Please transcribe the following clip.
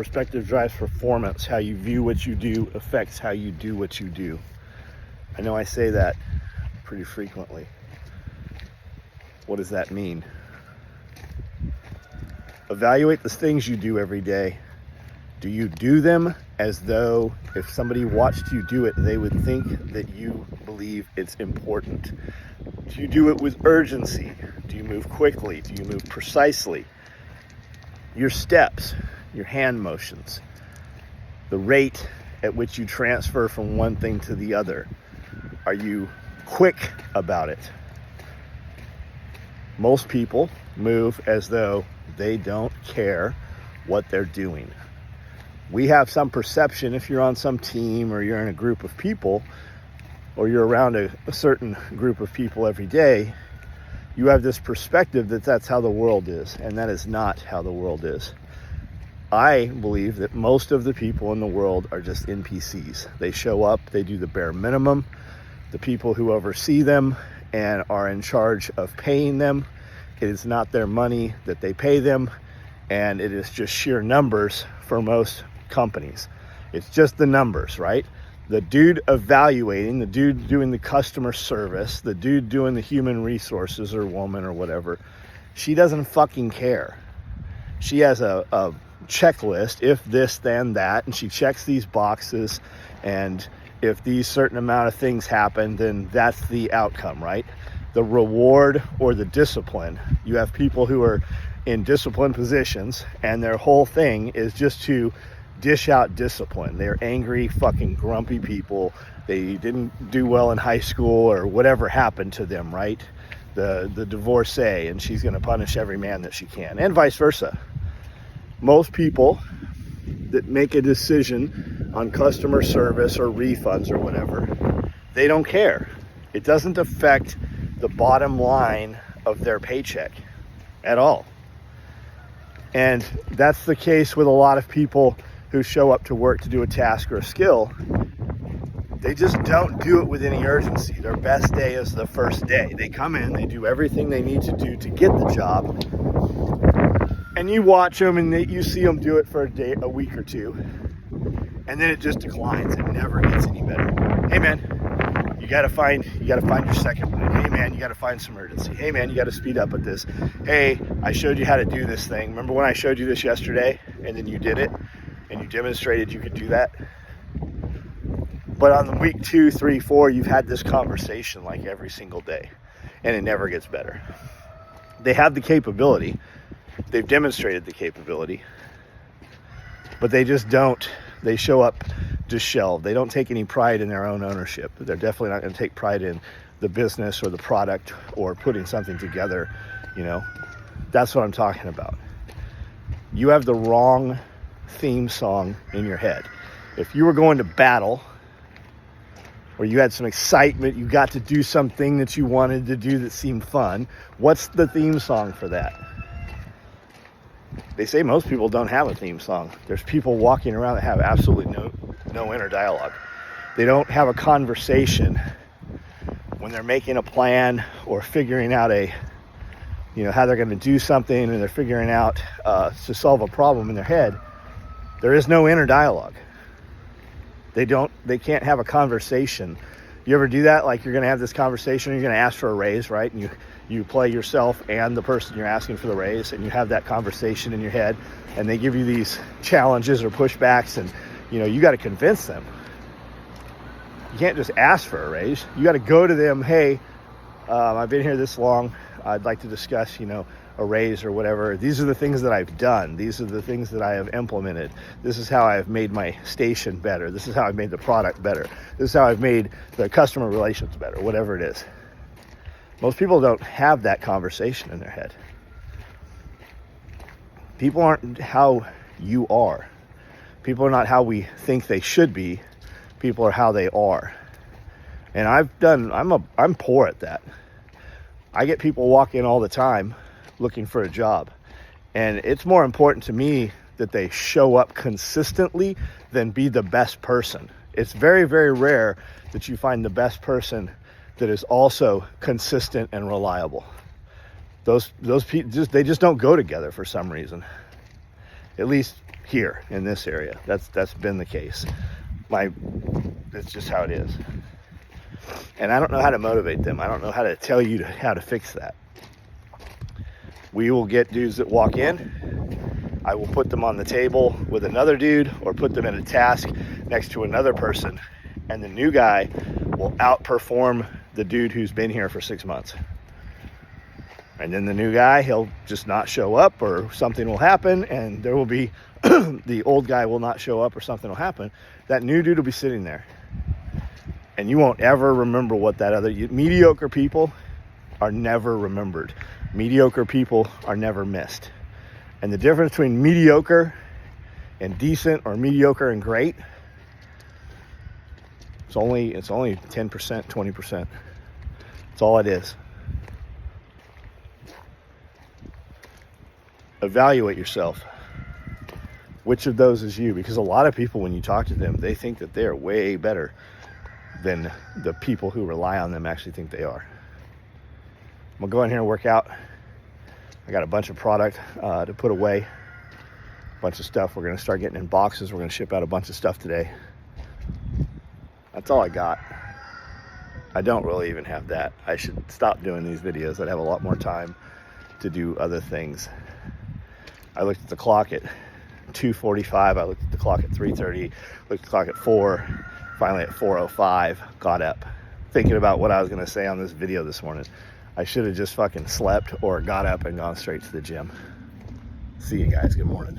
Perspective drives performance. How you view what you do affects how you do what you do. I know I say that pretty frequently. What does that mean? Evaluate the things you do every day. Do you do them as though if somebody watched you do it, they would think that you believe it's important? Do you do it with urgency? Do you move quickly? Do you move precisely? Your steps, your hand motions, the rate at which you transfer from one thing to the other. Are you quick about it? Most people move as though they don't care what they're doing. We have some perception, if you're on some team or you're in a group of people, or you're around a certain group of people every day, you have this perspective that that's how the world is, and that is not how the world is. I believe that most of the people in the world are just NPCs. They show up, they do the bare minimum. The people who oversee them and are in charge of paying them, it is not their money that they pay them, and it is just sheer numbers for most companies. It's just the numbers, right? The dude evaluating, the dude doing the customer service, the dude doing the human resources, or woman or whatever, she doesn't fucking care. She has a checklist, if this then that, and she checks these boxes, and if these certain amount of things happen, then that's the outcome, right? The reward or the discipline. You have people who are in disciplined positions, and their whole thing is just to dish out discipline. They're angry, fucking grumpy people. They didn't do well in high school or whatever happened to them, right? The divorcee, and she's going to punish every man that she can, and vice versa. Most people that make a decision on customer service or refunds or whatever, they don't care. It doesn't affect the bottom line of their paycheck at all. And that's the case with a lot of people who show up to work to do a task or a skill. They just don't do it with any urgency. Their best day is the first day. They come in, they do everything they need to do to get the job, and you watch them and you see them do it for a week or two, and then it just declines. It never gets any better. Hey man, you gotta find your second win. Hey man, you gotta find some urgency. Hey man, you gotta speed up at this. Hey, I showed you how to do this thing. Remember when I showed you this yesterday, and then you did it? And you demonstrated you could do that. But on the week 2, 3, 4, you've had this conversation like every single day, and it never gets better. They have the capability. They've demonstrated the capability, but they just don't. They show up disheveled. They don't take any pride in their own ownership. They're definitely not going to take pride in the business or the product or putting something together. You know, that's what I'm talking about. You have the wrong theme song in your head. If you were going to battle, or you had some excitement, you got to do something that you wanted to do that seemed fun, what's the theme song for that? They say most people don't have a theme song. There's people walking around that have absolutely no inner dialogue. They don't have a conversation when they're making a plan or figuring out how they're going to do something, and they're figuring out to solve a problem in their head. There is no inner dialogue. They can't have a conversation. You ever do that? Like, you're going to have this conversation, you're going to ask for a raise, right? And you play yourself and the person you're asking for the raise, and you have that conversation in your head, and they give you these challenges or pushbacks, and you got to convince them. You can't just ask for a raise. You got to go to them. Hey, I've been here this long. I'd like to discuss, a raise or whatever. These are the things that I've done. These are the things that I have implemented. This is how I've made my station better. This is how I've made the product better. This is how I've made the customer relations better, whatever it is. Most people don't have that conversation in their head. People aren't how you are. People are not how we think they should be. People are how they are. And I'm poor at that. I get people walk in all the time looking for a job, and it's more important to me that they show up consistently than be the best person. It's very, very rare that you find the best person that is also consistent and reliable. Those people just don't go together for some reason. At least here in this area. That's been the case. That's just how it is. And I don't know how to motivate them. I don't know how to tell you how to fix that. We will get dudes that walk in. I will put them on the table with another dude or put them in a task next to another person. And the new guy will outperform the dude who's been here for 6 months. And then the new guy, he'll just not show up or something will happen and there will be, the old guy will not show up or something will happen. That new dude will be sitting there. And you won't ever remember what that mediocre people are never remembered. Mediocre people are never missed. And the difference between mediocre and decent or mediocre and great, it's only 10%, 20%. That's all it is. Evaluate yourself. Which of those is you? Because a lot of people, when you talk to them, they think that they are way better than the people who rely on them actually think they are. I'm gonna go in here and work out. I got a bunch of product to put away, a bunch of stuff. We're gonna start getting in boxes. We're gonna ship out a bunch of stuff today. That's all I got. I don't really even have that. I should stop doing these videos. I'd have a lot more time to do other things. I looked at the clock at 2:45. I looked at the clock at 3:30. Looked at the clock at 4. Finally at 4:05, got up, thinking about what I was gonna say on this video this morning. I should have just fucking slept or got up and gone straight to the gym. See you guys, good morning.